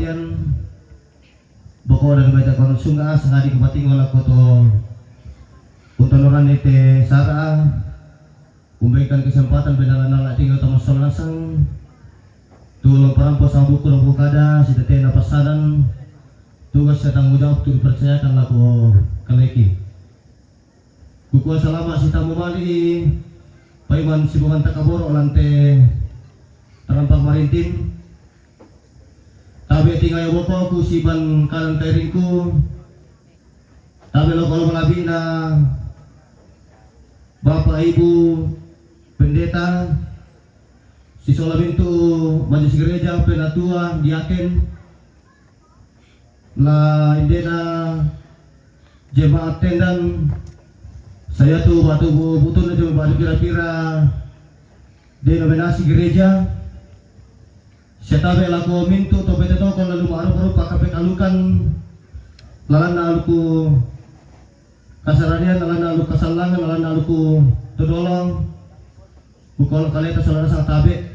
kematian boko dan baca kono sunga sehari kepating olah koto utonoran ite sara memberikan kesempatan benar-benar tinggal tamas solasang tulung perampok sang buku dan bukada si tete napasadan tugas saya tanggung jawab tu dipercayakan laku kaleki kukuah selamat si tamu mali paiman si bukan takaboro lante terampak marintin tabi tinggal bopo ku si ban kanan kairingku tabi lo kalau malabi na bapak ibu pendeta si solabintu majelis gereja penatua diaken la indena jemaat Tendan saya tuh batu butuh itu batu kira-kira denominasi gereja saya tabe laku mintu to bete to kalau lalu maru pakai kalukan lalana aluku kasaranian lalana aluku kasalangan lalana aluku todolong bukol kaleta saudara sang tabe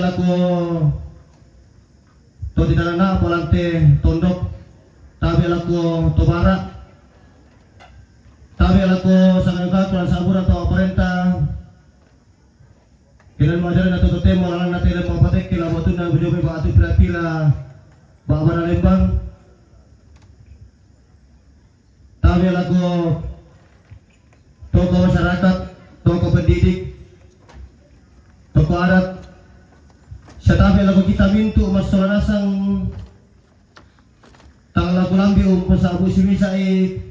laku to di tanah polante tondok tabe laku to barat tabe laku sangat kulan sabur atau perintah kinan majalan atau temo lalang nate le Patekke la botuna bujobe ba atu pira-pira ba bana Lembang tabe laku toko masyarakat toko pendidik toko adat setabe lagu kita mintu mas solanasang tang lagu lambi sabu simisai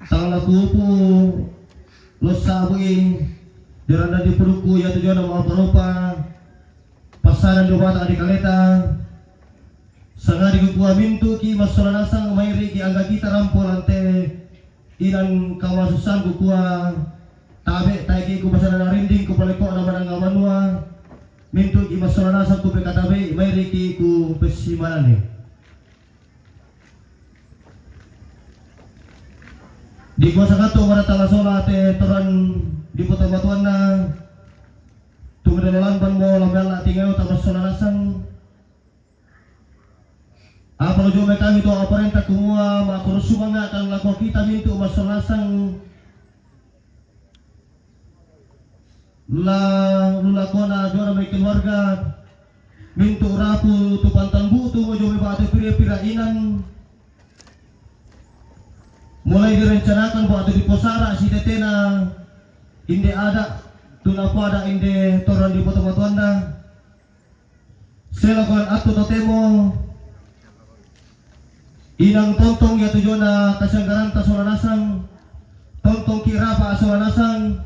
tang lagu upu los sabui diranda di peruku ya tujuan nama apa pasaran dua di kaleta sangari kukuah mintu ki mas solanasang mairi ki angga kita rampol ante inan kawasusan kukuah tabe taiki ku pasaran rinding ku paleko na manang manua mintu ki masolana sa ku bekatabe mairi ki ku pesimanane di kuasa kato pada tala sola te toran di kota batuan na tumudan ban mo lamela tinggal tamas solana sang apa lo jome kami to aparenta kumua makurusuma nga kan lako kita mintu masolana sang la lulakona jora may keluarga mintu rapu tu pantang butu mo jome bate pira-pira inan mulai direncanakan buat di posara si tetena inde ada tunapo ada inde toran di foto-fotoanda selakuan atu totemo inang tontong ya tujona kasanggaran tasolanasang tontong kirapa asolanasang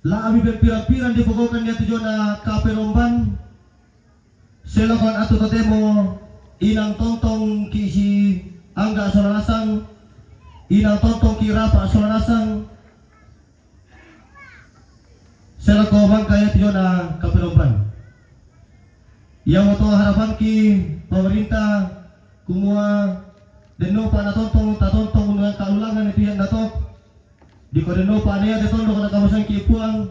la abi pira-pira dipogokan dia tujona kapelomban selakuan atu totemo inang tontong kisi angga solanasang inang tontong kirapa solanasang selako bangkaya tujona kapelomban yang moto harapan ki pemerintah kumua deno pa na tontong tatontong dengan kaulangan itu yang datok di kodeno pa niya detondo kana kawasan kipuang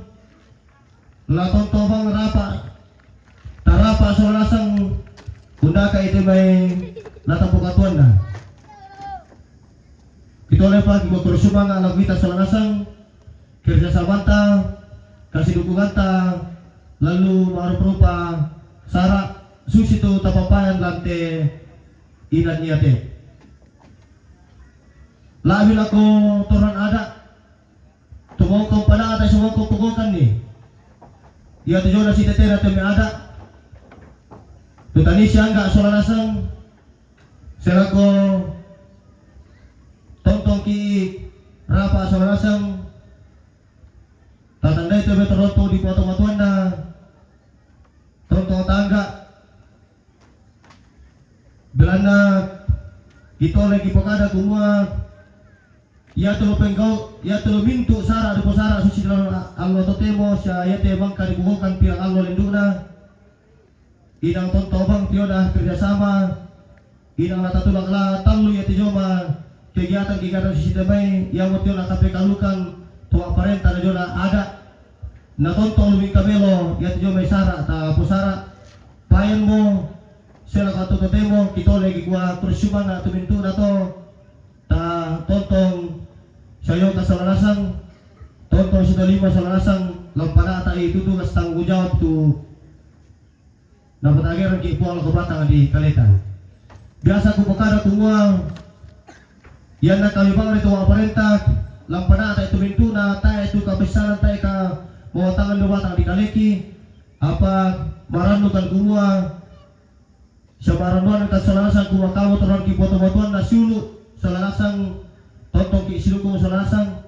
la tonto bang rapa tarapa solasang undaka ite may natapukatuan na ito lepa kimakurusuma nga anak kita solanasang kerja samanta kasih dukungan ta lalu marupa sara susitu tapapayan lante inan niya te labi ako toran ada tumongkong pala atay sumongkong pugokan ni iya tujo na si tete natin may ada tutani siya nga solanasang serako tontong ki rapa solanasang tatanda itu beteroto di foto-fotoan na tontong tangga belanda ito lagi pokada kumua ya tulo penggau ya tulo mintu sara di posara susi allo totemo siya ya te bang kadibuhokan pirang allo linduna inang tontobang tioda kerjasama inang natatulak la talu ya tijoma kegiatan sistemai yang mo tioda kapekalukan tua parenta na jona ada na tontong luming kabelo ya tijoma sara ta posara payan mo sila katutote mo kito lagi kuha kursyuman na tuminto na to ta tontong sayo kasalalasan tontong sinalima salalasan lampanata itutugas tanggung jawab tu dapat agar kipuang kebatang di kaletan biasa ku pekara semua yan na kami bang itu aparenta lampanata itu mintuna ta itu kabesaran ta ka mau tangan batang di kaleki apa maranukan kumua sabaranuan ka salalasan kumua kamu terang ki foto-fotoan na siulu salalasan tontong ki silukung salalasan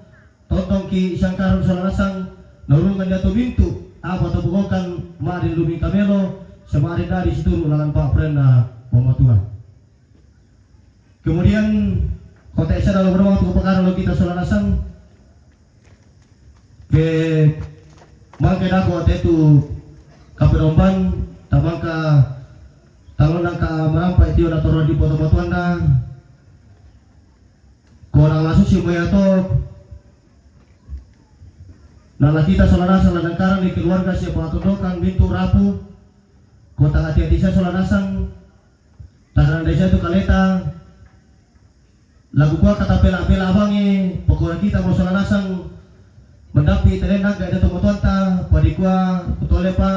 tontong ki sangkaran salalasan nurungan dia tu bintu apa terbukokan marin lubing kamelo semarin dari situ ulangan Pak Prenda pematuan kemudian kota Esa dalam beberapa waktu perkara lo kita salalasan ke mangke dako itu kapenomban tabangka talon ka mampa itu na toron di foto-fotoan na korang langsung si moyato nala kita salarasan ladang karang di keluarga siapa atudokan bintu rapu kota hati-hati saya salarasan takaran desa itu kaleta lagu gua kata pela-pela abangi pokoknya kita mau salarasan mendapi terenang gak ada tomotuan ta padi gua kutole pa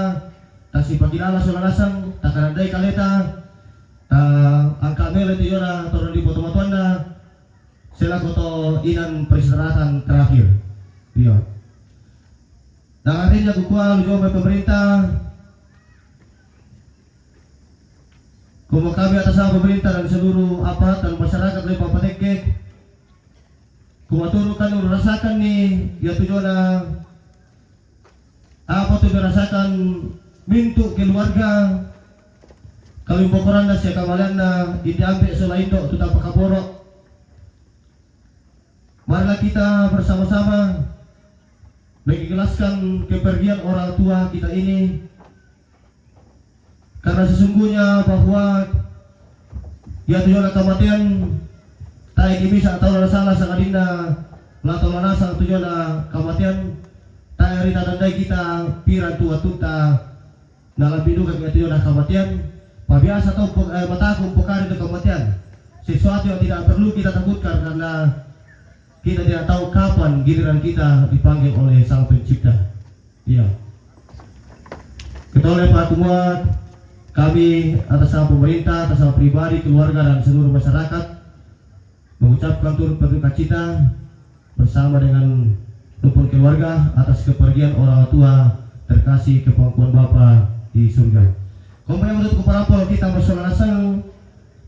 tasi pagilala salarasan takaran day kaleta ta angka mele itu yona turun di tomotuan na sila koto inan peristirahatan terakhir iya dan akhirnya kukuha lujo may pemerintah kumo kami atas nama pemerintah dan seluruh aparat dan masyarakat dari Patekke kumaturukan urasakan nih ya tujuan apa tuh berasakan mintu keluarga kalau bokoran na siya kamalan na diambil selain dok tutap pakaborok. Marilah kita bersama-sama mengikhlaskan kepergian orang tua kita ini karena sesungguhnya bahwa ya tujuan kematian tak bisa atau salah sangadina lato lanasa tujuan kematian tak rita tandai kita piran tua tuta dalam bidukan kita tujuan kematian pabiasa atau matakum pokari itu kematian sesuatu yang tidak perlu kita takutkan karena kita tidak tahu kapan giliran kita dipanggil oleh Sang Pencipta. Iya. Ketua Pak Kumua, kami atas nama pemerintah, atas nama pribadi, keluarga dan seluruh masyarakat mengucapkan turut berduka cita bersama dengan rukun keluarga atas kepergian orang tua terkasih kepangkuan Bapa di surga. Kemudian untuk kepada kita bersolatkan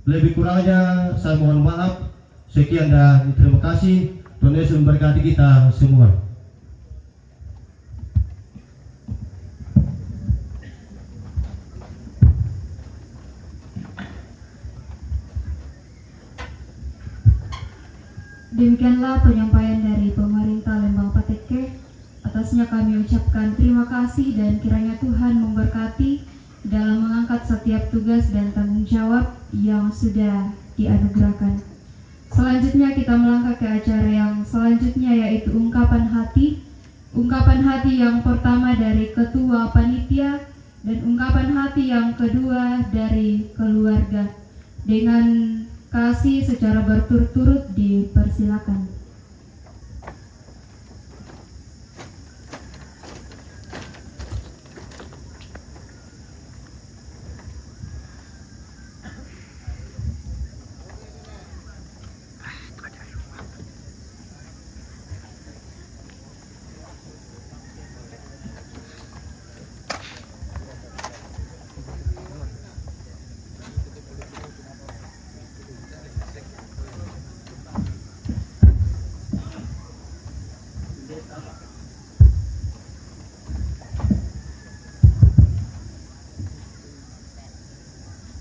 lebih kurangnya saya mohon maaf. Sekian dan terima kasih. Tuhan Yesus memberkati kita semua. Demikianlah penyampaian dari pemerintah Lembang Patekke. Atasnya kami ucapkan terima kasih dan kiranya Tuhan memberkati dalam mengangkat setiap tugas dan tanggung jawab yang sudah dianugerahkan. Selanjutnya kita melangkah ke acara yang selanjutnya yaitu ungkapan hati. Ungkapan hati yang pertama dari ketua panitia dan ungkapan hati yang kedua dari keluarga. Dengan kasih secara berturut-turut dipersilakan.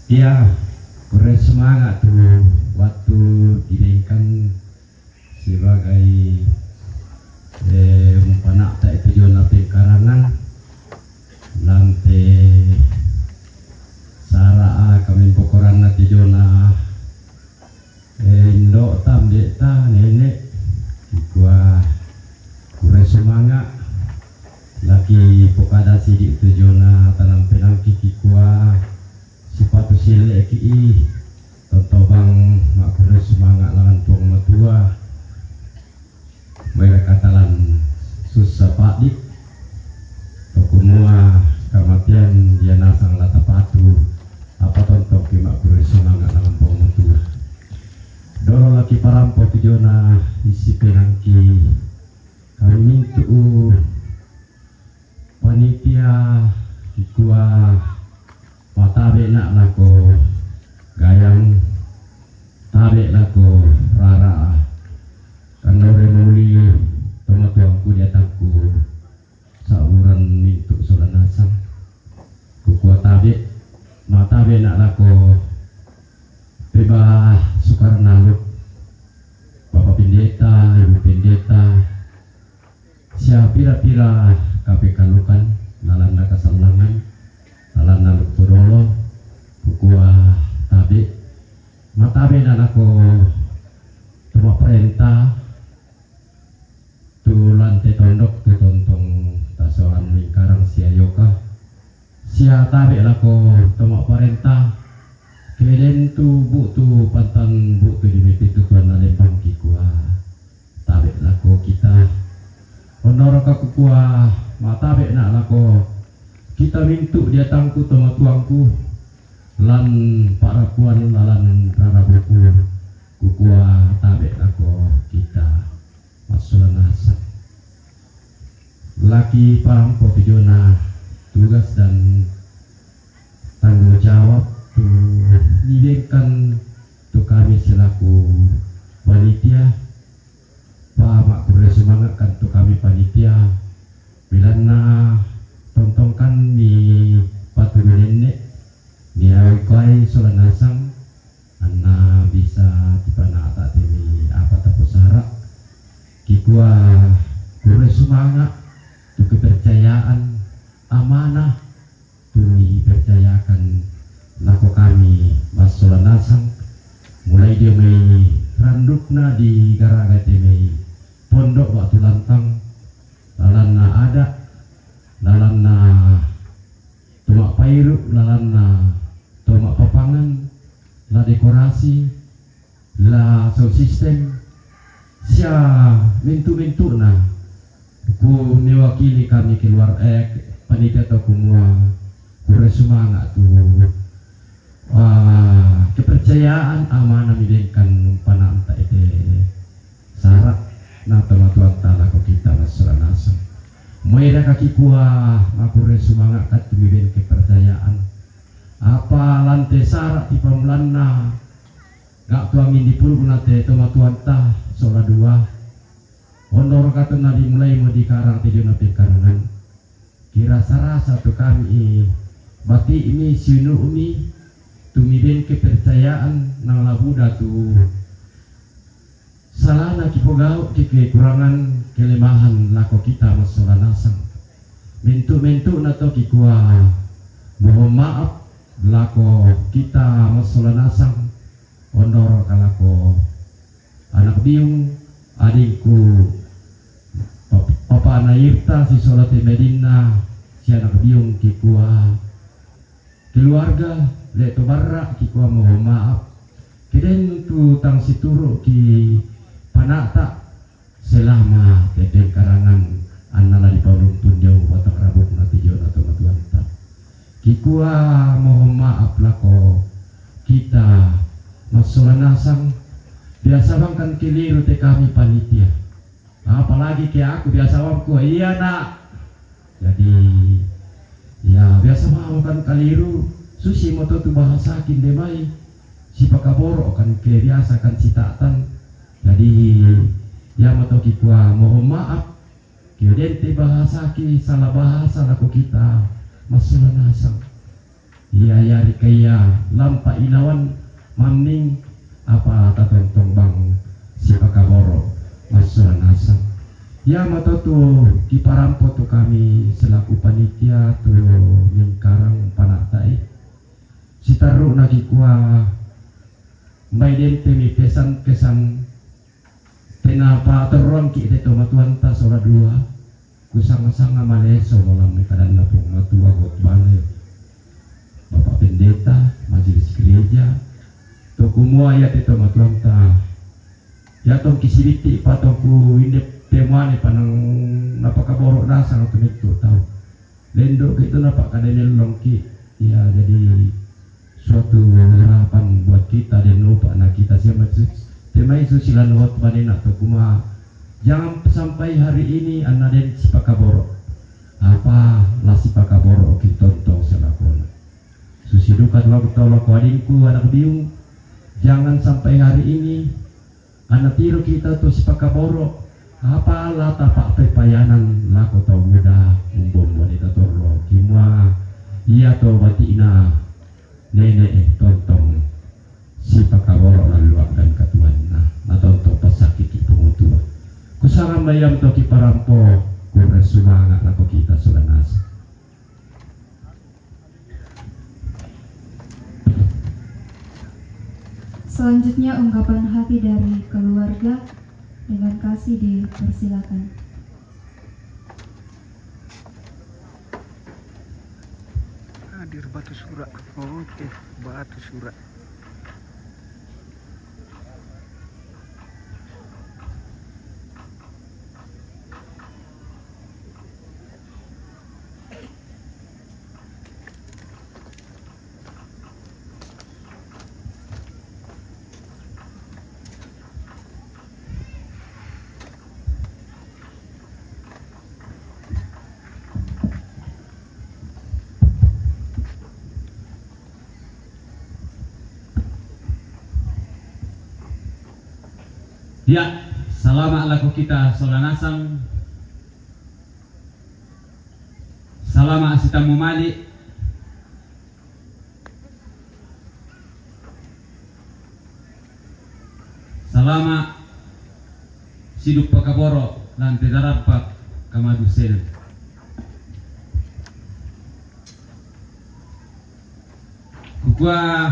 Ya, kurang semangat tuh waktu dinaikkan sebagai panak tak itu jona karangan lante sara kami pokoran nanti jona indok tam dekta nenek gua kurang semangat lagi pokada sidik tu jona tanam penang kiki gua silek ki totobang makure semangat langan tuang matua mereka katalan susah padik tokumua kamatian dia nasang lata patu apa tonton ki makure semangat langan tuang matua doro laki parampo tujona isi penangki kami mintu panitia ikua patabe nak lako gayang tabe lako rara kanore muli toma tuangku di atakku sauran mintu solanasang kukua tabe matabe nak lako beba Sukarnaluk Bapak Pendeta Ibu Pendeta sia pira-pira KPK lukan lalanda kasalangan lalanda lukudolo kukua tabe matabe dan aku cuma perintah tu lantai tondok tu tontong tasoran lingkaran sia yoka sia tabe lako cuma perintah kemudian tu butu pantan butu di mimpi tu tuan Lembang kikua tabe lako kita honor kakukua matabe nak lako kita mintu dia tangku toma tuangku lan para puan lalan rara buku kukua tabe lako kita masulan asap laki parampo tujona tugas dan tanggung jawab tu didekan tu kami selaku panitia pa makure semangat kan tu kami panitia bilana tontongkan ni patu nenek ni awai solanasang anna bisa tipana tak temi apa tapusara kikua kure semangat tu kepercayaan amanah tu percayakan lako kami masolanasang mulai dia mei randukna di garagate mei pondok waktu lantang lalanna ada lalanna tumak pairu lalanna tumak papangan la dekorasi la sound system sia mintu-mintu na ku mewakili kami keluar panitia atau kumua kure semangat tu kepercayaan amanah midenkan pananta ite syarat na tuan tala ko kita masalah moeda kaki kuah makure semangat kat tumiben kepercayaan apa lantai syarat di pamlana gak tuangin di puluh nate toma tuan ta sola dua honor kata nadi mulai mau dikarang tidur nate karangan kira sarasa tu kami bati ini sinu umi tumiben kepercayaan nang labuda tu salana kipogau kekurangan kelemahan lako kita masolanasang mentu-mentu nato kikua mohon maaf lako kita masolanasang ondor kalako anak biung adikku papa ana Irta si Selatan Medina si anak biung kikua keluarga leto barra kikua mohon maaf kiden tu tang situru ki panata selama teteng karangan annala di paulung tunjau watak rabuk nati jauh atau matuanta kikua mohon maaf lako kita masolanasang biasa bang kan keliru te kami panitia apalagi ke aku biasa wangku iya nak jadi ya biasa mau kan keliru susi moto tu bahasa kindemai si pakaboro kan ke biasa kan citatan jadi ya moto kikua mohon maaf kemudian te bahasa ki salah bahasa laku kita masolanasang iya ya rikaya lampa ilawan mamning apa tatontong bang si pakaboro masolanasang ya moto tu ki parampo tu kami selaku panitia tu lingkarang panatai si taruh nagi kuah mbay dente mi pesan kesan kenapa terong ki de toma tuan ta sola dua kusang-sanga maleso molam me kadan na pong matua got bale Bapak Pendeta Majelis kumua ya tito matuanta ya tong kisiriti patoku indep temuane panang napakaborok dasang atau itu tahu lendo itu napak kadenya longki ya, jadi suatu harapan buat kita dan lupa anak kita siapa tema itu silan wat panena atau kuma jangan sampai hari ini anak den sipakaborok apa lah sipakaborok kita tontong selakona susidukat lo adinku anak biung jangan sampai hari ini anak tiru kita tuh sipakaborok apalah tapak pepayanan lako tau muda umbom wanita torlo kimwa iya to batina nenek tontong sipakaborok lalu akan katuan na tontong pasakit pengutua kusarang bayam to kiparampo kures sumanga lako kita sulanas. Selanjutnya ungkapan hati dari keluarga dengan kasih dipersilakan. Hadir batu surak. Oke, batu surak. Ya, salamat laku kita solanasang. Salamat sitamu mali. Salamat siduk pakaboro lantai darapak kamadusen. Kukua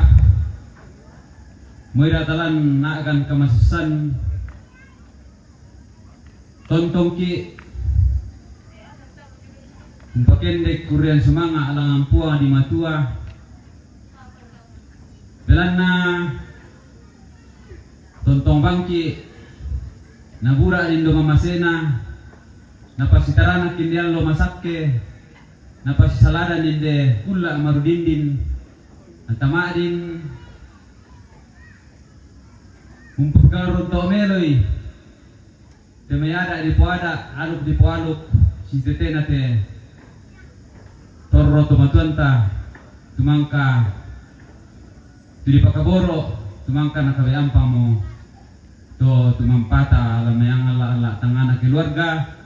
moiratalan na akan kamasusan tontong ki umpakendek kurian sumanga alang ampua di matua belanna tontong bangki nabura lindo mamasena napasitarana kindian lo masakke napasisalada ninde kulla marudindin antamadin umpakaro to meloi temayada di puada aluk di pualuk sitetena te torro tomatuanta tumangka tuli pakaboro tumangka nakabayampa mo to tumampata alamayang ala tangana keluarga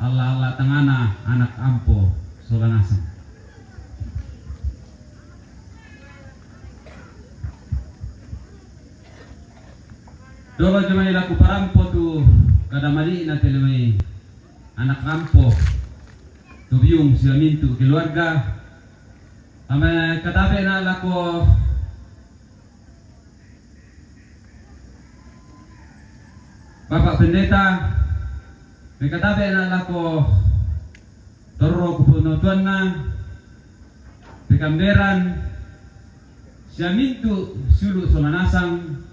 ala tangana anak ampo solanasang. Dolo cuma ilaku parampo tu kada mali na telemay anak kampo tu biung sila mintu keluarga ame katabe na lako Bapak Pendeta me katabe na lako torro kupunotuan na pekamberan sila mintu sulu solanasang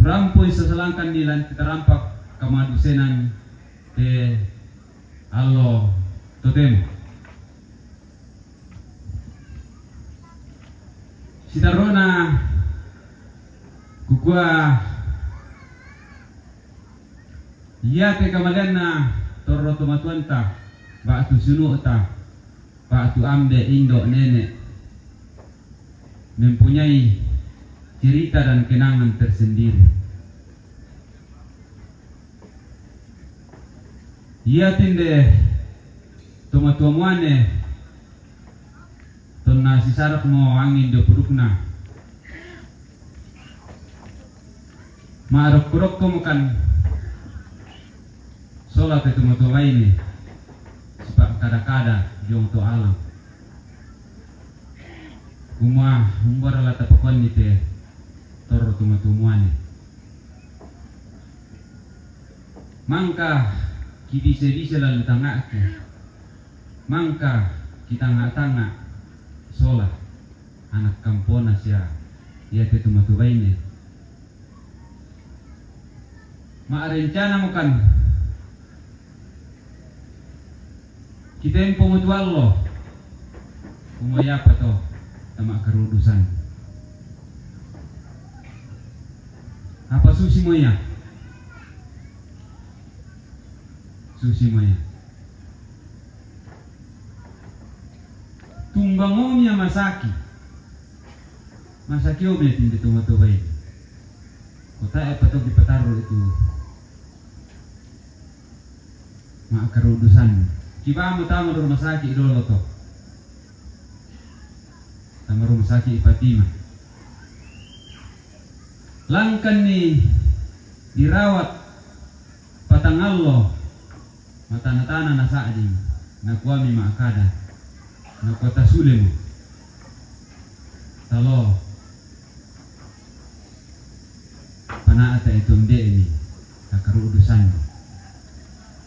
rampoy sa salangkan nila kita rampak kamadusenan te allo totem sitarona kukua iya te kamalian na torro tomatuanta batu sunu ta batu amde indo nenek mempunyai cerita dan kenangan tersendiri. Ia tinde tomatuamuane tonna sisarak mo angin do purukna marok-kurok ko mukan solat itu tomatuwa ini sebab kada-kada jong to alam kuma umbara la tapakon nite torro tumatumuane mangka kibise-bise lalu tangake mangka kita tanga sola anak kampona siya iya te tumatubaine rencana mukan kita yang pengutual lo pengaya apa toh sama kerudusan apa susi moya tumbang omnya masaki omnya tindi tumato baik kota apa toh dipataruh itu mak kerudusan kiba mo tama rumah sakit dulu toh tama rumah sakit Fatima langkan ni dirawat patangallo matana-tana na saading nakuami maakada nakuata sule mo talo panaata itu mde ini kakarudusan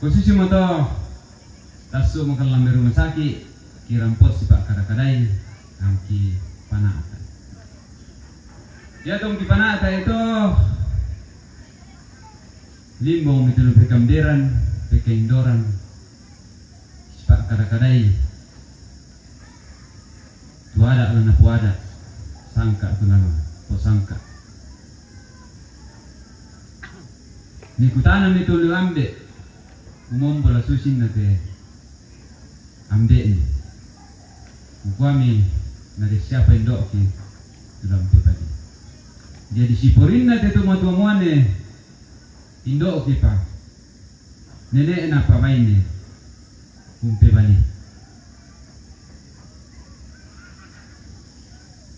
khususnya mo to tasu mo kan lambe rumah sakit kirampos si pak kadakadai angki panaata ya tong di panaata itu limbong itu berkamderan pekeindoran si pak kadakadai tuada lana puada sangka tunano po sangka ni kutanam itu lu ambe umombola susin na te ambe ni ukwami na de siapa indok ki dalam pepadi dia disiporin na te tumatuamuane indok ki pa nenek na pa maine umpebani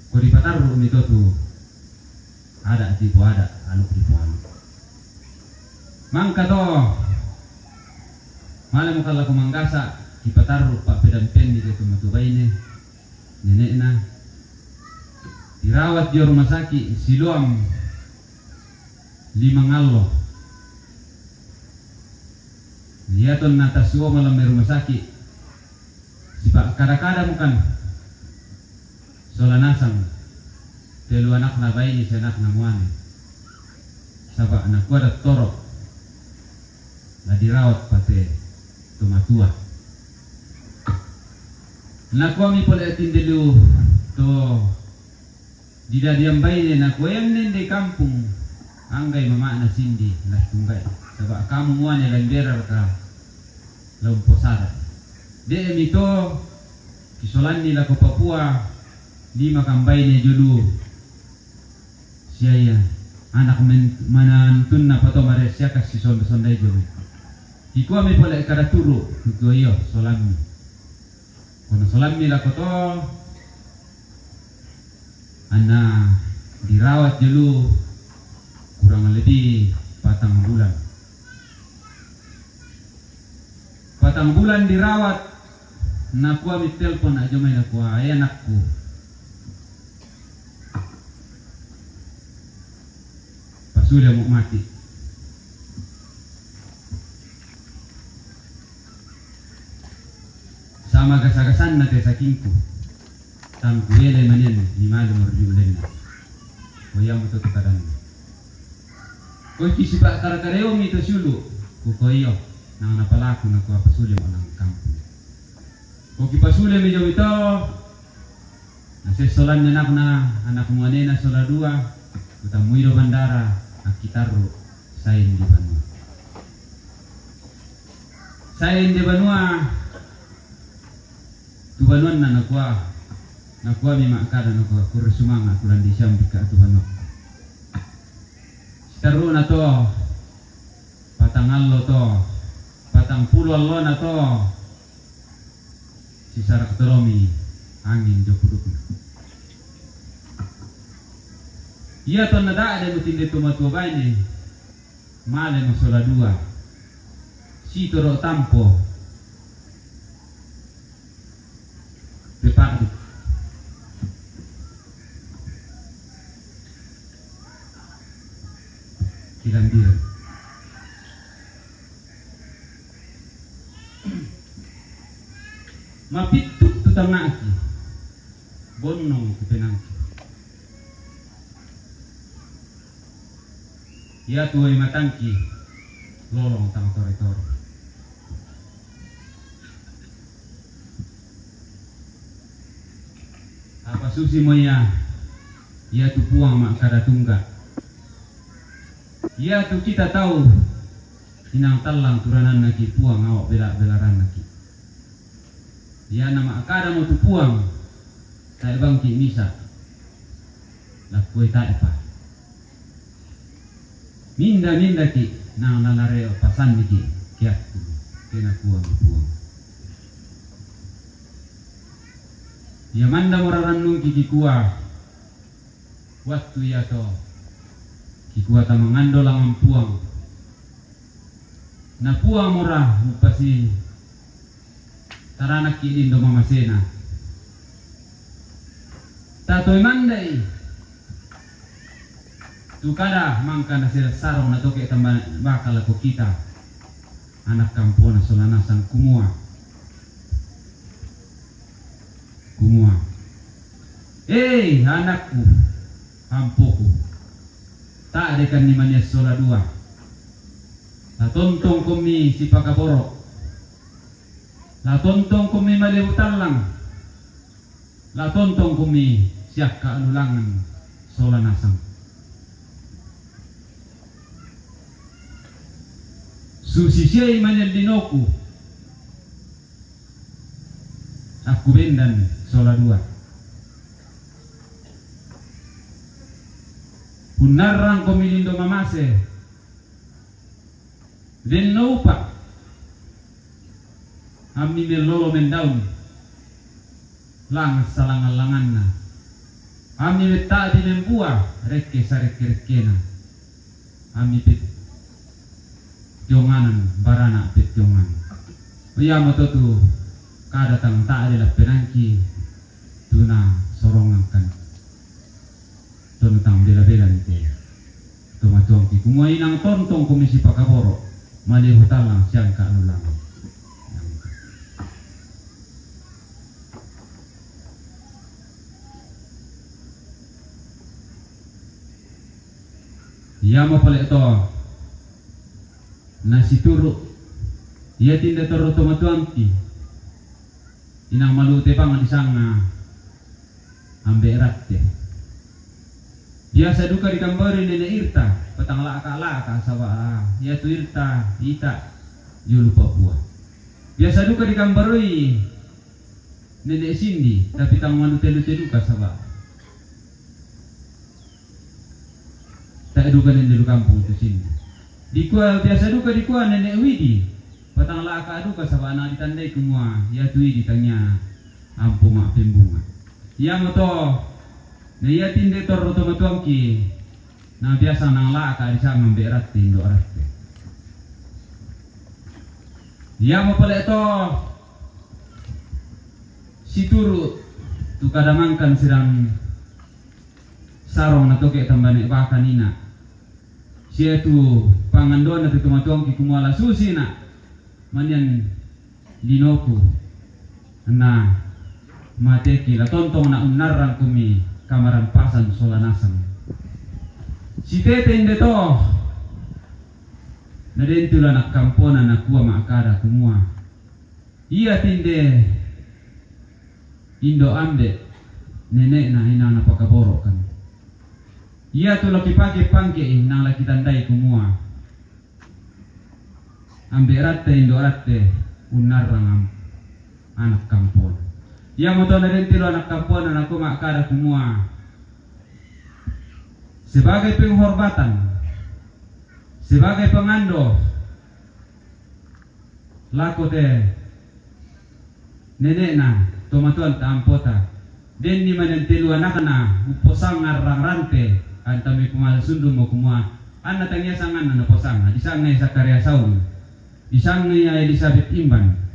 ko di pataru ni to tu ada tipo ada anu tipo anu mangka to malam kalau aku manggasa kipataruh pak pedan pen di situ matubaine nenek na dirawat di rumah sakit siluam 5 ngallo dia tuh nata suo malam di rumah sakit si pak kadang-kadang bukan solanasang telu anak na bayi si anak na muane sabak anak ku ada torok lah dirawat pate tumatua nakuami pole tindelu to didadiam baine nakuem nende kampung anggai mama na sindi lah tunggai sebab kamu muane lemberar ka lomposara de mito kisolani la ko Papua 5 kambaine julu siaya anak manantun na pato maresya kas si sondai julu ikuwa mi pole kada turu tugo iyo solami kono solami la koto ana dirawat dulu kurang lebih 4 bulan dirawat nakuwa mi telepon aja main nakuwa anakku pasulia mau mati sama gasa-gasan na te sakingku tang kuele manen ni malu morjulen na koya mo to kadan ko kisi pa karakareo mi to sulu ko koyo nang napalaku na ko pasule mo nang kampung ko kipasule mi jo ito na sesolan anak mo na sola 2 utamuiro bandara akitaru sain di Banua tubanuan na nakuha mi makada nakuha kurusumanga kulan di siyam bika tubano sitaru na to patangallo to patangpulo allo na to si sarak toromi angin jopuduk iya to nada ada mutinde tumatua baine male no sola 2 si toro tampo Pak kilandir mapituk tutangaki bonong kepenangki ya tuai matangki lolong tang tore-tore. Apa susi moya ya tu puang mak kada tungga. Ya tu kita tahu inang talang turanan naki puang awak bela-belaran naki. Ya nama kada mau tu puang saya bangki misa lah kue tak apa. Minda ki nang nanare pasan niki kiat kena puang. Ya manda moraran nung kiki kuah waktu ya to kikuah tamangando langang puang na puang mora mupasi taranak ki indo mamasena tatoy mandai tu kada mangka na sila sarong na toke tambah bakal ako kita anak kampo na solanasan kumua anakku ampoku tak adekan ni mania sola dua la tontong kumi si pakaboro la tontong kumi malibu talang la tontong kumi siak kaanulangan sola nasang susisiyay manya dinoku aku bendan sola dua punarang komilindo mamase den naupa ami melolo mendaun lang salangalangan na ami meta di membua reke sareke-rekena ami pit jonganan barana pit jongan uya mototu kadatang tak adalah penangki tuna sorongan kan tentang bela-bela nite tumatong ki kumai nang tontong komisi pakaboro mali hutalang siang ka anulang ya mapalek to nasi turu ia tinda toro tomatuang ki inang malute pangan disanga ambe ratte biasa duka dikambari Nenek Irta petang laka sawa ya tu Irta ita yulu Papua biasa duka dikambari Nenek Sindi tapi tang manute-lute duka sawa tak duka Nenek kampung tu Sindi dikua biasa duka dikua Nenek Widi petang laka duka sawa anak ditandai kumua ya tu Widi tanya ampu mak pembunga ya moto na iya tinde torro tomatuangki na biasa nang laka di sa mamberat tindo arate iya mo pala ito si turu tu kadamangkan sirang sarong na toke tambane baka nina siya tu pangandon na tomatuangki kumala susi na manyan linoku na mateki la tontong na unarang kumi kamaran pasan solanasang si tete inde to na dentula nak kampona na kuwa maakara kumua iya tinde indo ambe nenek na inang napakaboro kan iya tu laki pake pangke nang laki tandai kumua ambe ratte indo ratte unarang anak kampona yang moto na rin tilo anak kampon na ako makakara kumua sebagai penghormatan sebagai pengando lako te nenek na tomatuan ta ampota den ni manen tilo anak na uposang arrangrante antami kumala sundum mo kumua anna tangya sangan na posang isang na Zakariah Saung isang na Elisabeth Imban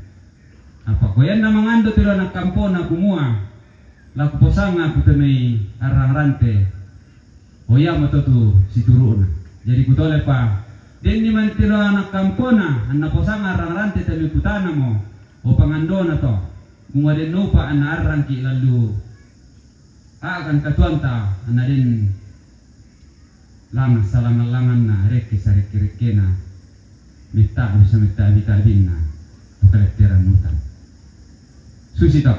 apa koyan na mangando tilo anak kampo na kumua laku posang aku temei Arrangrante oya mototu si turun jadi kutole pa den ni man tilo anak kampo na anna posang Arrangrante temei kutana mo o pangando na to kung den nupa anna arrangki lalu akan katuanta anna din lang salangalangan na reke sa reke na Meaa bisa Meaa binna karakteran mutan susi tok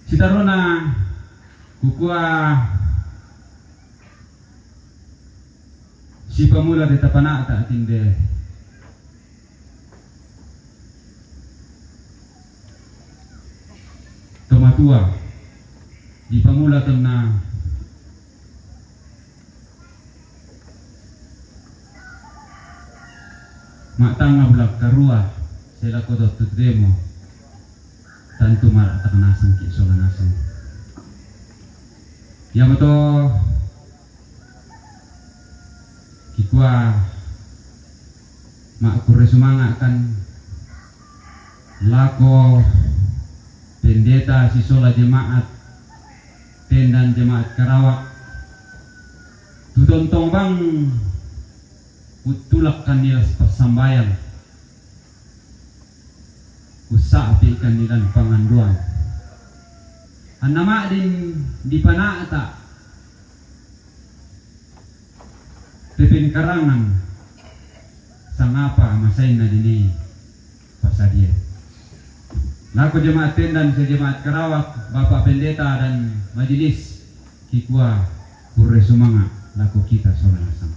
sitarona kukua si pemula deta panata tinde tomatua di pemula tena mak tanga bulak karua sela kodot demo tantu marak tak nasang ki sola nasang yang beto kikua mak kure sumanga kan lako pendeta si sola jemaat Tendan jemaat Karawak tutontong bang utulak kanila pasambayan usapi kanilan panganduan anama din di panata pepin karangan sangapa masay na dini pasadia lako jemaat Tendan sa jemaat Karawak Bapak Pendeta dan Majelis kikua kurre sumanga lako kita soranasang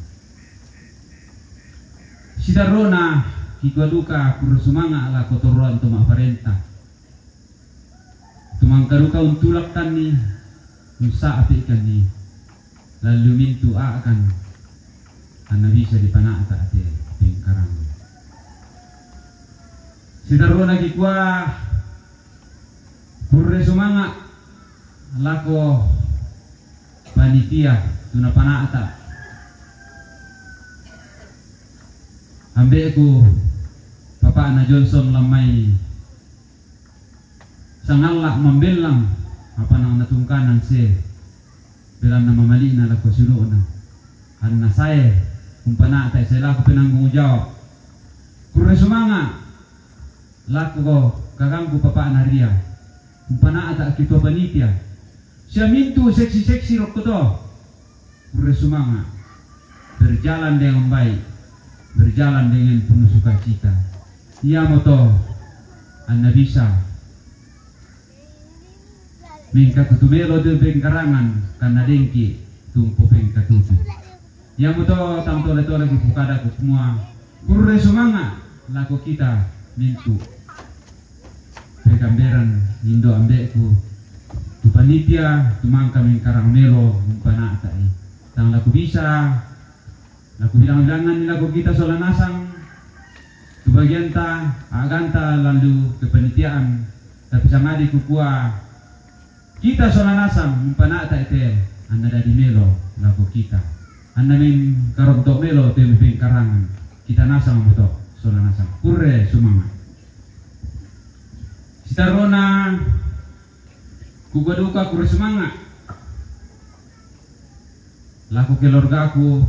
sidarona kikua duka kurre sumanga lako toruan tuma parenta tumangkaruka untulak tani nusa api kani lalu mintu akan ana bisa dipanata ate pingkarang sidarona kikua kurre sumanga lako panitia tuna panata ambeku Bapak na Johnson lamay sangalak membelang apa nang natungkanan si bilang na mamali na lako suno na anna saya umpanata saya lako penanggung jawab kurre sumanga lako ko kaganggu Bapak na ria umpanata kito panitia siya mintu seksi-seksi rok to kurre sumanga berjalan dengan baik berjalan dengan penuh sukacita ia moto anda bisa mingkatutumelo de bengkarangan karena dengki tumpo bengkatutu ia moto tamtole-tole bukada ku semua kurre sumanga laku kita mintu pegamberan indo ambeku tu panitia tumangka mingkarang melo umpana tai tang laku bisa laku bilang-bilangan laku kita solanasang tu bagian ta aganta lalu kepanitiaan tapi sama di kukua kita solanasang umpana ta ite anda dari melo laku kita anda min karontok melo te mepeng karangan kita nasang moto solanasang kurre sumanga sitarona kugaduka kurre sumanga laku keluargaku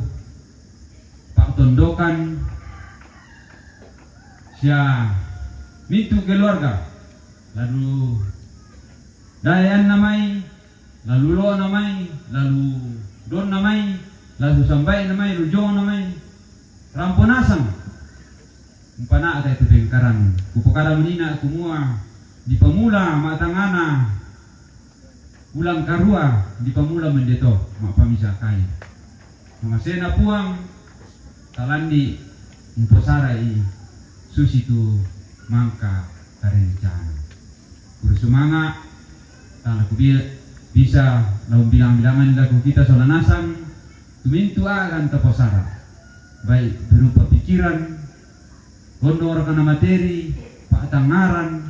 Pak tondokan siya mintu keluarga lalu dayan namay lalu lo namay lalu don namay lalu sambay namay lujong namay rampunasang umpana atay tebengkaran kupukara menina kumua di pemula matangana ulang karua di pemula mendeto mak pamisakai mamasena puang talandi imposarai susi tu mangka karencana kurre sumanga tanah kubia bisa lau bilang-bilangan lagu kita solanasang tumintu akan taposara baik berupa pikiran kondor kana materi patangaran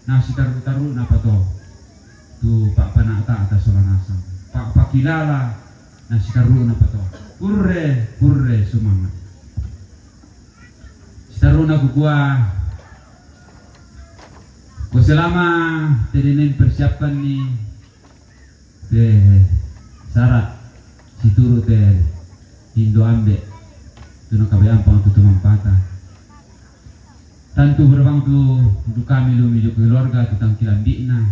nasi taru-taru napa to tu pak panata atas solanasang pak pakilala nasi taru napa to kurre sumanga sitaruna kukua ko selama tedinen persiapkan ni syarat situru te Indo ambe tuna kabayang pang tutumang pata tantu berbang tu kami lu mijuk keluarga tutang kilambi na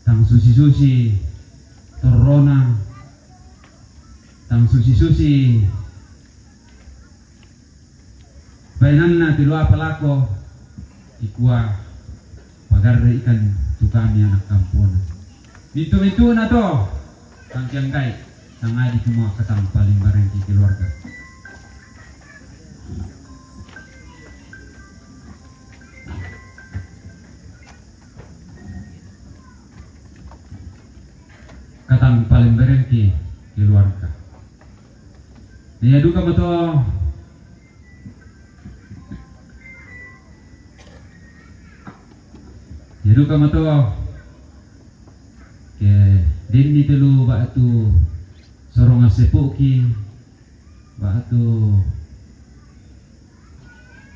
tang susi torona tang susi bainanna tilu apa lako ikua pagar ikan tu kami anak kampung. Mintu na to tangkiang kai tangadi semua ketang paling bareng di keluarga. Katang paling bareng di keluarga. Nia duka betul. Ya duka betul. Ke dini telu batu sorongan sepuki batu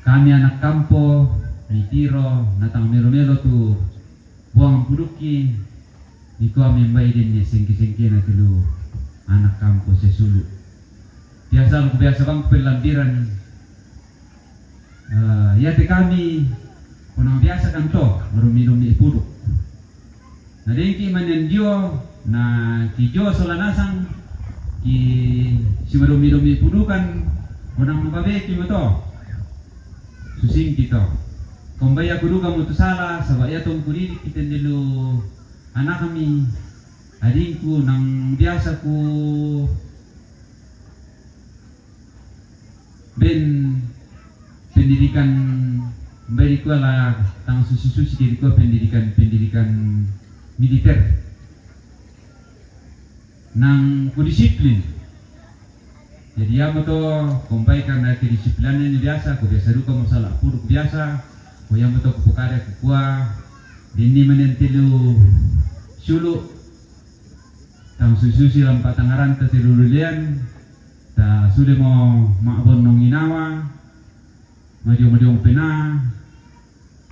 kami anak kampo mitiro natang melo tu buang puduki niku ami mbai dini sengki na telu anak kampo sesulu. Biasa bang pelampiran ya te kami kunang biasa kan to minum ni puduk. Na dengki manen dio na kijo solanasang ki si minum ni pudukan kunang mabeki mo to susing kita. Kombaya kuduga mo to sala sabaya tong kuridi kita dulu anak kami adingku nang biasa ku ben pendidikan beri ku ala tang susu diri ku pendidikan militer nang ku disiplin. Jadi ya moto kompai karena kedisiplinan ini biasa ku biasa duka masalah puruk biasa ku yang moto ku pukare ku kuah dini menentilu sulu tang susu silam patangaran tertilulian ta sudah mau maabon nong inawa madiong pena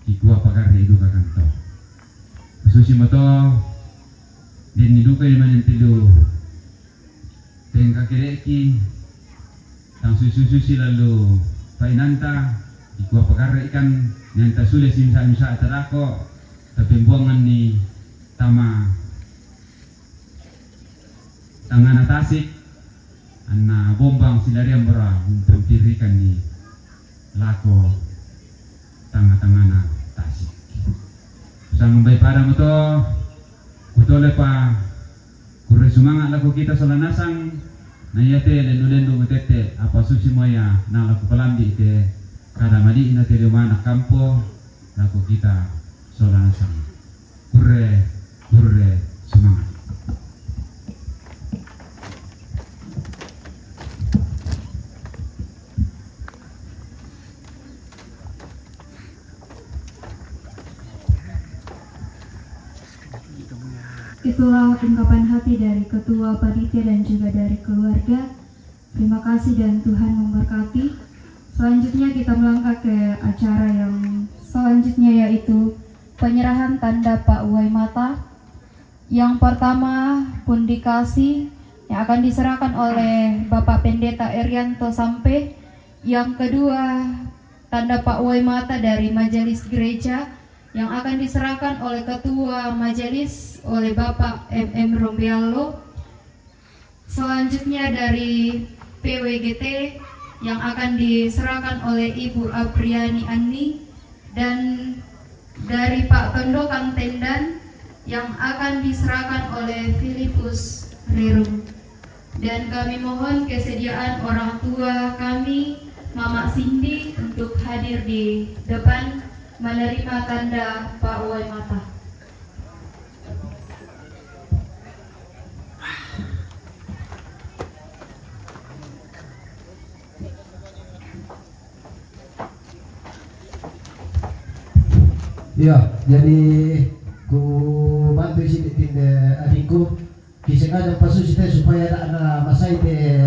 ikua pakar hidu kakanto susi moto din niduka di manentilu tengka kereki tang susu lalu painanta ikua pakar ikan nyanta sudah simsa terako tapi buangan ni tama tangan atasik anna bombang silarian bora mempirikan ni lako tanga-tangana tasik. Sang bay para mo to utole pa kure sumanga lako kita solanasang nayate lendu metete apa susi moya na lako palambi te kada madi ina te mana kampo lako kita solanasang kure sumanga. Itulah ungkapan hati dari Ketua Panitia dan juga dari keluarga. Terima kasih dan Tuhan memberkati. Selanjutnya kita melangkah ke acara yang selanjutnya yaitu penyerahan tanda Pak Uwai Mata. Yang pertama pundikasi yang akan diserahkan oleh Bapak Pendeta Erianto Sampe. Yang kedua tanda Pak Uwai Mata dari Majelis Gereja yang akan diserahkan oleh Ketua Majelis oleh Bapak MM Rombialo. Selanjutnya dari PWGT yang akan diserahkan oleh Ibu Apriani Ani, dan dari Pak Kondokan Tendan yang akan diserahkan oleh Filipus Rerum. Dan kami mohon kesediaan orang tua kami, Mama Cindy, untuk hadir di depan menerima tanda Pak Uwai Mata. Ya, jadi ku bantu sidik adikku kisah kadang pasu sita supaya ada masai te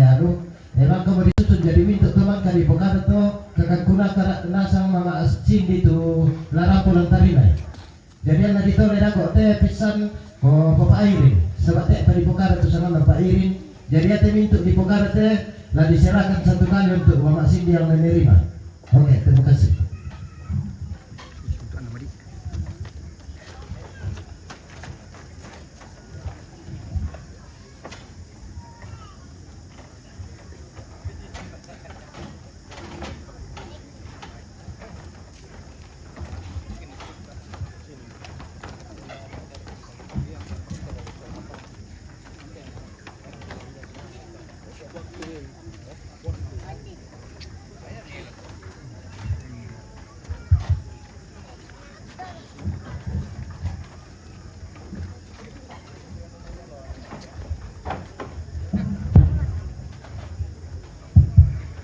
emang kamu disusun jadi minta teman kali pokada to kakak kuna karak nasang Mama Cindy tu larang pulang tarinai. Jadi anak itu leda kok teh pisan Papa Irin sebab teh tadi pokada tu sama Papa Irin. Jadi ate minta di pokada teh lah diserahkan satu kali untuk Mama Cindy yang menerima. Oke, terima kasih.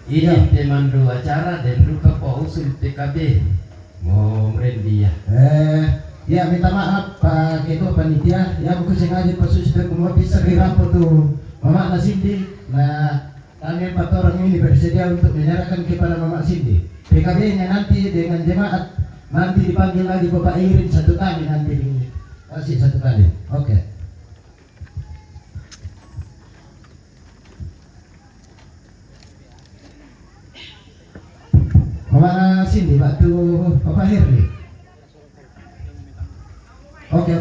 Ini temandu acara dan luka pausul PKB mau merendia. Ya minta maaf Pak Ketua Panitia, ya buku sengaja pasus semua bisa dirampok tuh Mama Cindy. Nah kami 4 orang ini bersedia untuk menyerahkan kepada Mama Cindy. PKB-nya nanti dengan jemaat nanti dipanggil lagi Bapak Irin 1 kali, nanti dikasih 1 kali. Oke. Mama Cindy, waktu Bapak Herli. Oke,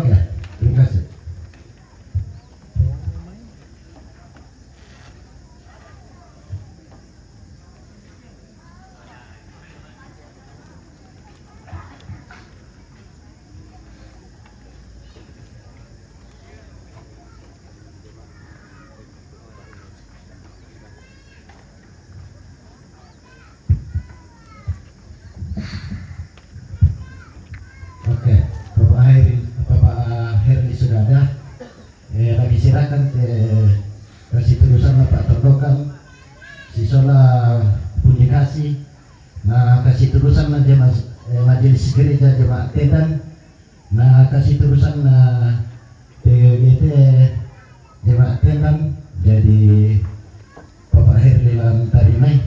terima kasih. Bapak Herli sudah ada. Lagi silakan kasih tulisan Pak Tondokan, si Sola Punyikasi. Nah kasih tulisan majelis gereja jemaat Tendan. Nah kasih tulisan PGT jemaat Tendan. Jadi Bapak Herli lan tadi mai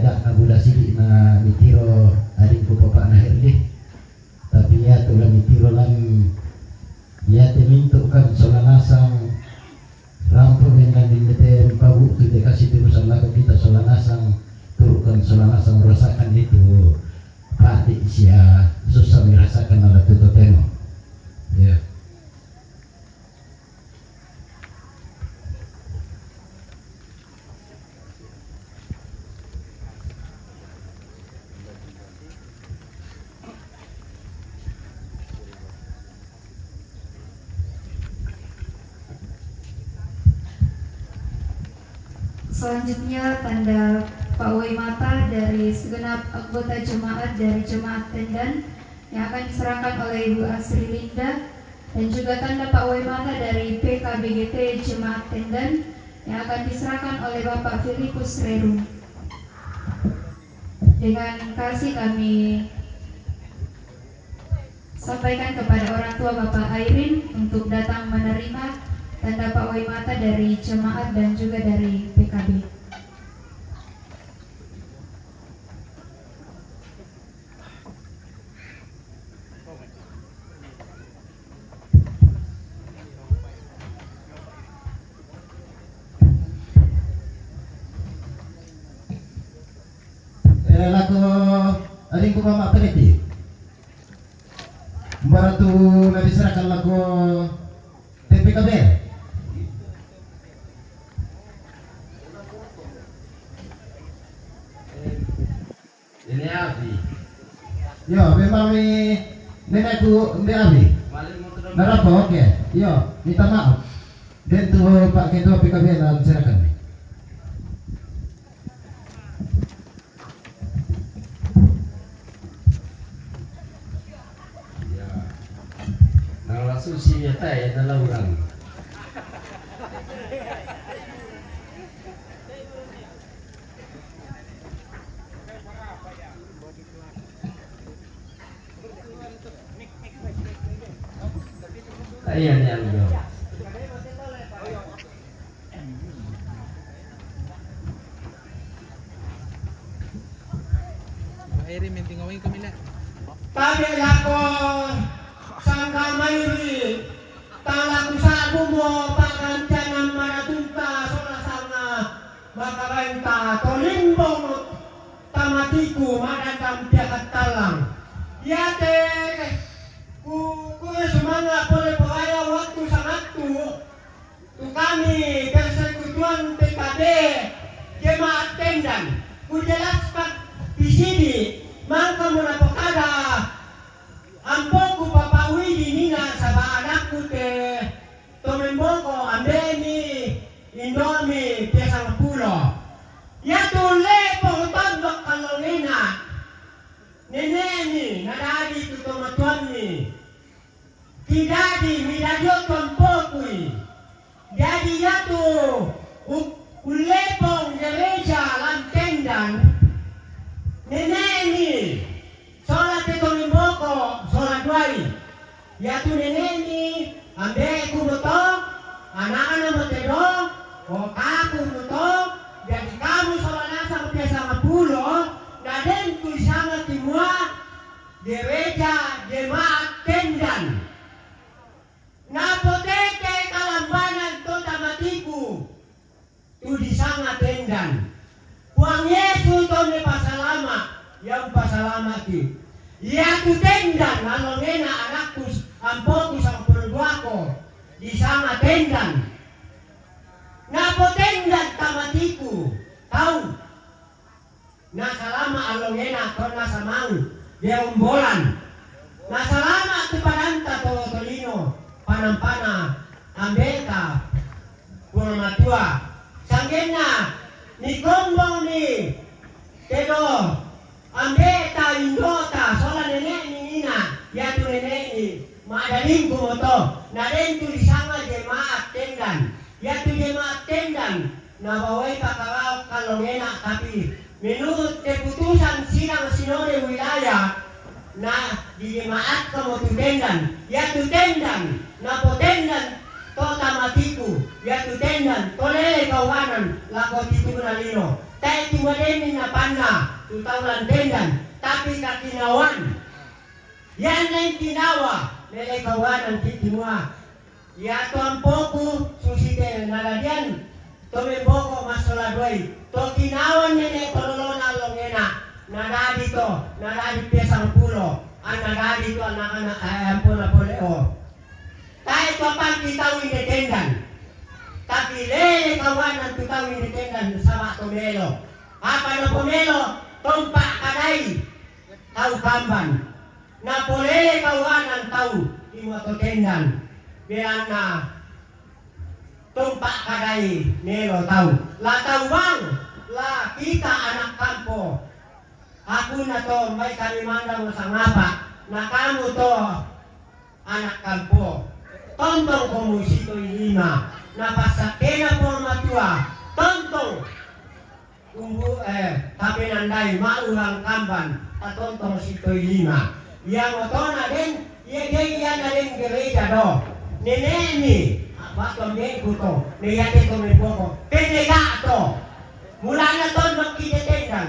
dak nabuda sidik na mitiro adikku Bapak na Herli. Tapi ya tulah mitiro lan ya temintukan solanasang rampo dengan dineten pabu kita kasih terusan laku kita solanasang turunkan solanasang merasakan itu Pak di sia susah merasakan alat itu temo ya. Selanjutnya tanda Pak Wai Mata dari segenap anggota jemaat dari jemaat Tendan yang akan diserahkan oleh Ibu Asri Linda, dan juga tanda Pak Wai Mata dari PKBGT jemaat Tendan yang akan diserahkan oleh Bapak Filipus Reru. Dengan kasih kami sampaikan kepada orang tua Bapak Airin untuk datang menerima tanda Pak Wai Mata dari jemaat dan juga dari PKB. Laku adingku Mama Patekke. Baru nanti serahkan laku TPKB. Ini Abi. Yo, memang nenekku Mbak Abi. Berapa? Oke. Yo, minta maaf. Dan tuh Pak Ketua PKB dalam silakan. Ya. Nah, susi nyata ya dalam orang. Ayan yang jauh. Kami lako sangka mairi talaku sabu mo pakancanan maratunta sola sanga makarenta tolimbong tamatiku madakam tiakat talang yate ku semangat boleh pokoknya waktu sangat tu kami persekutuan PKB jemaat Tendan ku jelaskan di sini maka menapokada ampoku Papa Widi nina sama anakku te tomemboko ambeni indomi piasang pulo ya tule pengutandok kalau nina nenek ni nadadi tu tomatuan ni tidak di midadio tompokui jadi ya tu ulepong gereja lanteng ya tu nenek ni ambil aku betul anak-anak metero kaku betul jadi kamu soalnya sama biasa ngapulo dan tu sama timua gereja jemaat Tendan na Patekke kalambanan to tamatiku tu di sana Tendan Puang Yesus to ne pasalama yang pasalama ki ya tu Tendan kalau nena anakku ampoku sang perduako di sana Tendan na Tendan tamatiku tahu na salama along nena to na samang dia umbolan na salama tu padanta to tolino panampana ambeka puang matua sanggena ni kombong ni kedo ambeta indota sola nenek ni nina ya tu nenek ni maadaling kumoto na den tu disanga jemaat Tendan ya tu jemaat Tendan na bawai kakaraw kalongena tapi menurut keputusan sidang sinode wilayah na di jemaat kamu tu Tendan ya tu Tendan na po Tendan to tamatiku ya tu Tendan tolele kawanan lako titu na lino tay tuwadeni na panna tu taulan Tendan tapi kakinawan yan na yung tinawa lele kawanan titimua ya tu ampoku susite naladian to memboko masoladway to kinawan nenek kololona longena nadadi to nadadi pesang pulo an nadadi to anak-anak ampuna poleo tayo to pang kitawin ni Tendan tapi lele kawanan tutawin ni Tendan sama tomelo apa na pomelo tompa kadai tau kamban na polele kawanan tau imo to Tendan biar na tumpak kadai melo tahu la tahu bang la kita anak kampo aku na to may kami mandang sa ngapa na kamu to anak kampo tontong komusito lima na pasakena po matua tontong tapi nandai maurang kamban tontong sito lima yang otona den iya na den gereja do nenek ni bakal mengku to niyate to memboko penega to mulanya to makita Tendan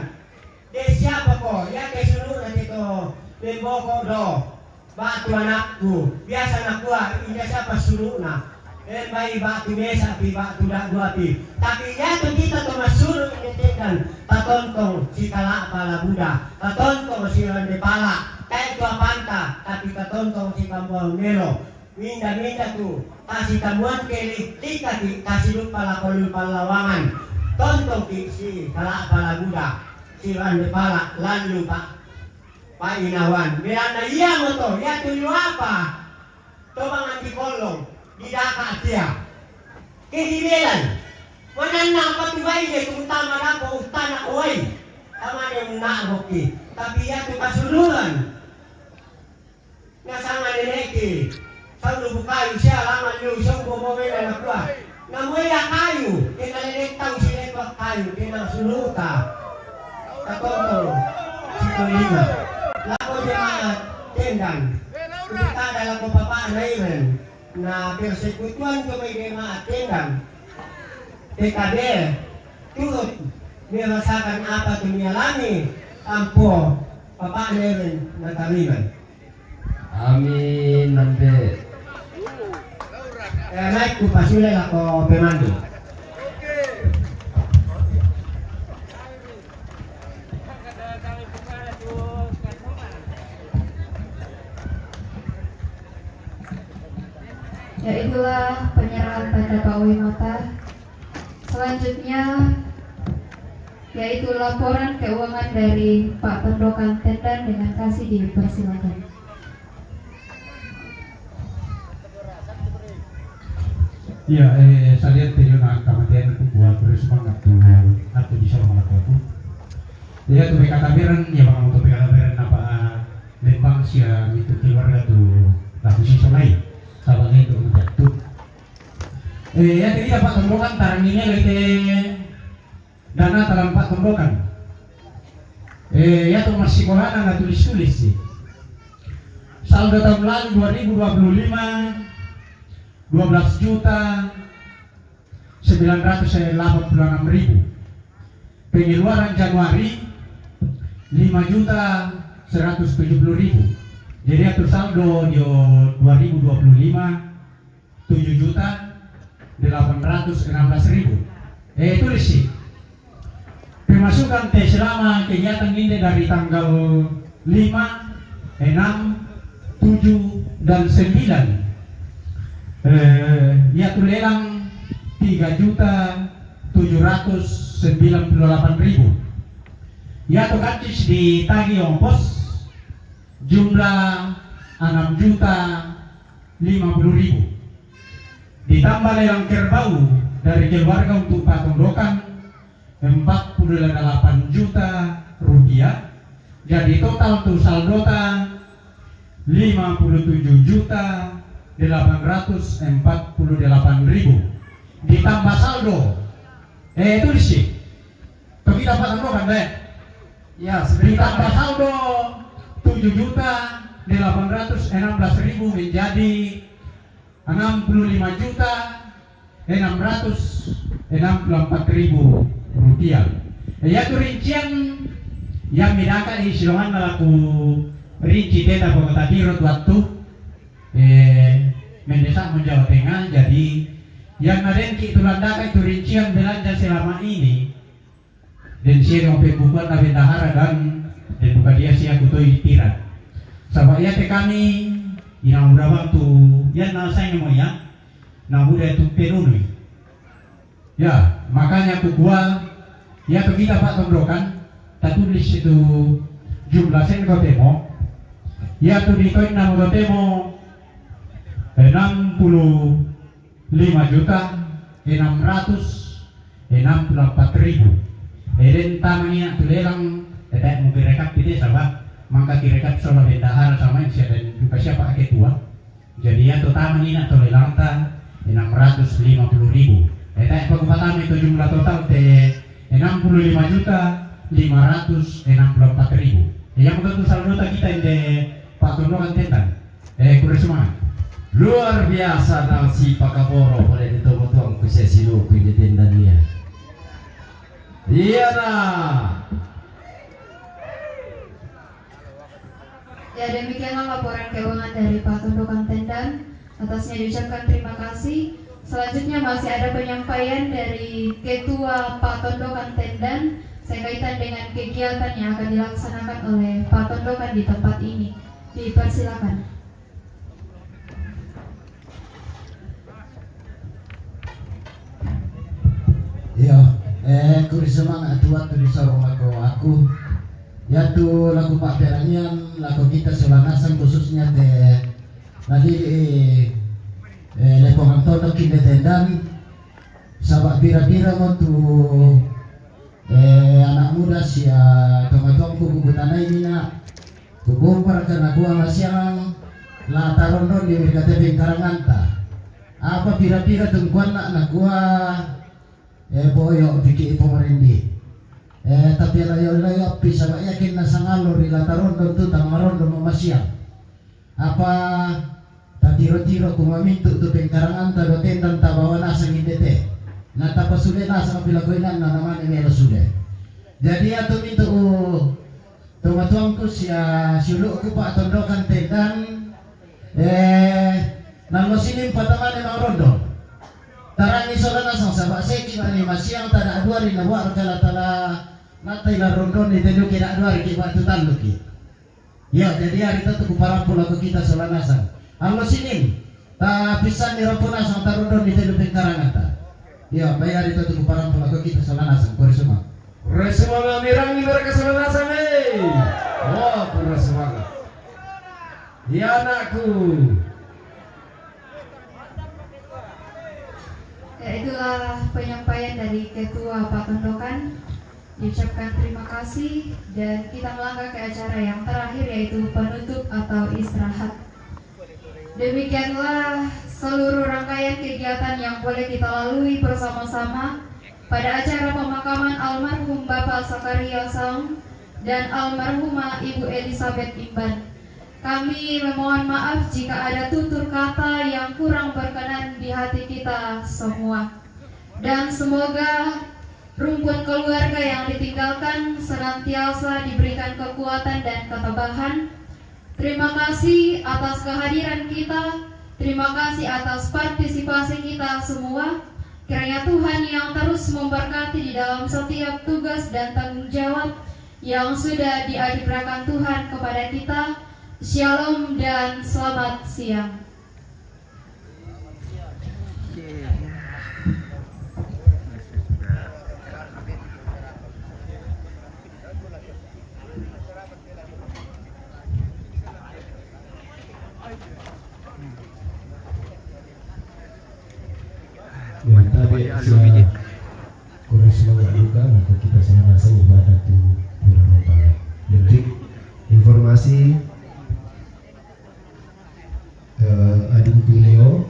de siapa ko ya ke sunu na dito memboko do batu anakku biasa nakua inda siapa sunu na mai batu mesa pi batu dak dua pi tapi ya to kita to masuru ni Tendan tatontong si kala pala Buddha tatontong si rande pala kai to panta tapi tatontong si kampung melo minda tu kasih tamuan ke likati kasih lupa lakol palawangan tontong si kala pala Buddha si rande pala lalu pak inawan berana iya mo to ya tuyo apa to mangan di kolong di daka dia ke di belan manan na patubay de kung tama na ko utana oy tama ne na hoki tapi ya tu kasuluran nasanga neneki Saulu bukayu siya laman yung siyang bumawin na kuha. Namuya kayu, kinaliniktaw sila ito kayu, kinasuluta. Katotol, sito lima. Lako jemaat Tendan. Kita dalam kepapaan lain na persekutuan ko may jemaat Tendan. PKB, turut merasakan apa itu menyalami ampo papaan lain na taliban. Amin nambe. Naik ku pasule ako pemandu. Ya itulah penyerahan pada Pak Wimata. Selanjutnya yaitu laporan keuangan dari Pak Pendokan Tendan dengan kasih dipersilakan. Ya, saya lihat tadi nak kematian itu buat bersemangat tuh atau bisa melakukan. Ya, tuh katabiran ya bang untuk katabiran apa Lembang sia itu keluarga tuh laku si solai, sabang itu menjatuh. Ya, tadi dapat tembokan tarang ini lete dana dalam Pak tembokan. Ya tuh masih sekolah nggak tulis sih. saldo tahun lalu 2025 12.986.000. Pengeluaran Januari 5.170.000. Jadi atur saldo di 2025 7.816.000. Tulis sih. Pemasukan teh selama kegiatan ini dari tanggal 5, 6, 7, dan 9. Ya tuh lelang 3.798.000. Ya tuh kacis ditagih ongkos jumlah 6.050.000. Ditambah lelang kerbau dari keluarga untuk patondokan 48 juta rupiah. Jadi total tuh saldota 57.848.000. Ditambah saldo itu sih kita patondokan deh. Ya, ditambah saldo 7.816.000 menjadi 65.664.000 rupiah. Ya itu rincian yang midakan isilongan laku rinci teta Kota Biro waktu mendesak Jawa Tengah. Jadi yang nadenki itu landakan itu rincian belanja selama ini. Dan saya mau pembukuan na bendahara dan buka dia siya kutoi tirat. Sabak ya te kami inang urabang tu yan na saya mo ya. Na udah itu penunui. Ya, makanya aku gua ya tuh kita Pak Tondokan tak tulis itu jumlah sen kau temo. Ya tuh di koin nama kau temo 65.664.000. Eden tamanya tuh lelang tidak mau direkap itu sahabat. Maka direkap soal bendahara sama yang dan juga siapa ketua. Jadi ya tuh tamanya atau lelang ta 650.000. Eta Kabupaten itu jumlah total teh 65.564.000. Yang betul saldo kita ini Pemanukan Tendan. Kurang semangat. Luar biasa nasi pakaboro boleh dituang ku sesi lu ku di Tendan dia. Iya nah. Ya, demikianlah laporan keuangan dari Pemanukan Tendan. Atasnya diucapkan terima kasih. Selanjutnya masih ada penyampaian dari Ketua Patekke Tendan sekaitan dengan kegiatan yang akan dilaksanakan oleh Patekke di tempat ini. Dipersilakan. Iya, kuri semangat tuat tu disorong aku. Ya tu lagu Pak Perangian, lagu kita Selanasan khususnya tadi lepongan todok kini Tendan sabak bira-bira mau tu anak muda sia tong-tong kubu tanah ini nak kubumpar karena gua masiang latarondon di Kabupaten Arrangrante. Apa bira-bira tungguan nak gua boyo bikin pemerintah. Tapi layo bisa yakin na sangalor di latarondon tu tamarondo masiang. Apa tiro-tiro kumamintu tu Arrangrante do Tendan tabawa nasang indete. Na tapos sudah nasa pilakoinan na naman imelo sudah. Jadi ato mintu tumatuang ko siya siulo ko pa tondokan Tendan nalosinim pataman ng rondo. Tarangi sola nasang sabak seki mani masiang tada aduari na buar kala tala natay la rondo ni tedu kina aduari ki batu taluki. Ya jadi hari itu kuparampul aku kita sola nasang. Alosinim ta pisan ni rampuna sang tarondo ni tedu Arrangrante. Ya, bayar itu tuh parang pelaku kita Selatan, Koresuma. Koresuma mirangi mereka Selatan Wah, Koresuma. Ya anakku. Ya, itulah penyampaian dari Ketua Patekke. Diucapkan terima kasih dan kita melangkah ke acara yang terakhir yaitu penutup atau istirahat. Demikianlah seluruh rangkaian kegiatan yang boleh kita lalui bersama-sama pada acara pemakaman almarhum Bapak Zakariah Saung dan almarhumah Ibu Elisabeth Imban. Kami memohon maaf jika ada tutur kata yang kurang berkenan di hati kita semua. Dan semoga rumpun keluarga yang ditinggalkan senantiasa diberikan kekuatan dan ketabahan. Terima kasih atas kehadiran kita. Terima kasih atas partisipasi kita semua. Kiranya Tuhan yang terus memberkati di dalam setiap tugas dan tanggung jawab yang sudah dianugerahkan Tuhan kepada kita. Shalom dan selamat siang. Kurang semangat juga untuk kita sama-sama ibadah di bulan Ramadan. Jadi informasi adingku Leo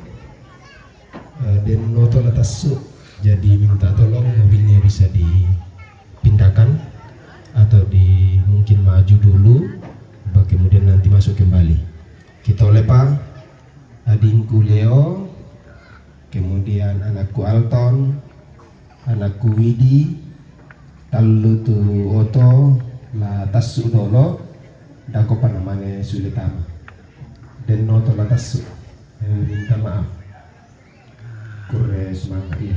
dan notol atas sub, jadi minta tolong mobilnya bisa dipindahkan atau mungkin maju dulu, kemudian nanti masuk kembali. Kita lepa adingku Leo, kemudian anakku Alton, anakku Widi, talu tu Oto, la tasu dolo, dako panamane Suletama, dan noto la tasu. Minta maaf, kurang semangat ya.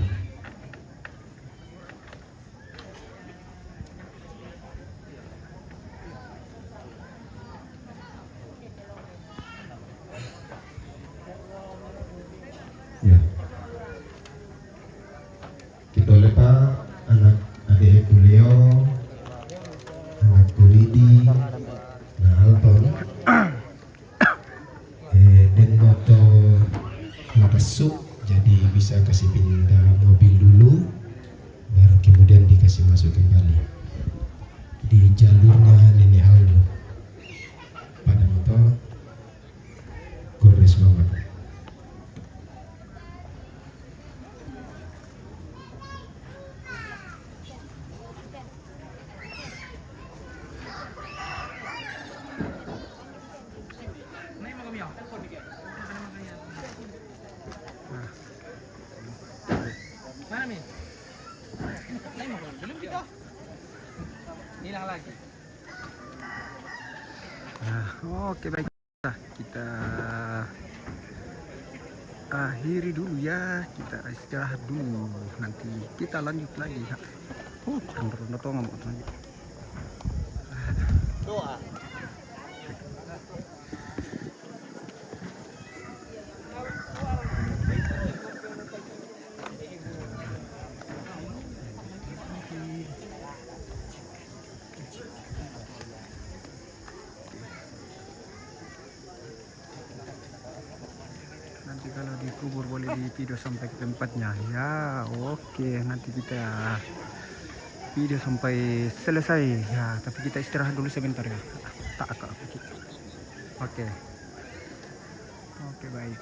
Ya. Kita lepa anak adik Leo, anakku Widi, nah Alton, dan moto masuk, jadi bisa kasih pindah mobil dulu, baru kemudian dikasih masuk kembali di jalurnya Nenek Aldo pada motor Kores Mama. Oke, baik, kita akhiri dulu ya, kita istirahat dulu, nanti kita lanjut lagi. Ronda-ronda toh nggak mau lanjut. Doa. Nanti kalau dikubur boleh di video sampai ke tempatnya ya. Oke, nanti kita video sampai selesai ya, tapi kita istirahat dulu sebentar ya. Tak. Oke, baik.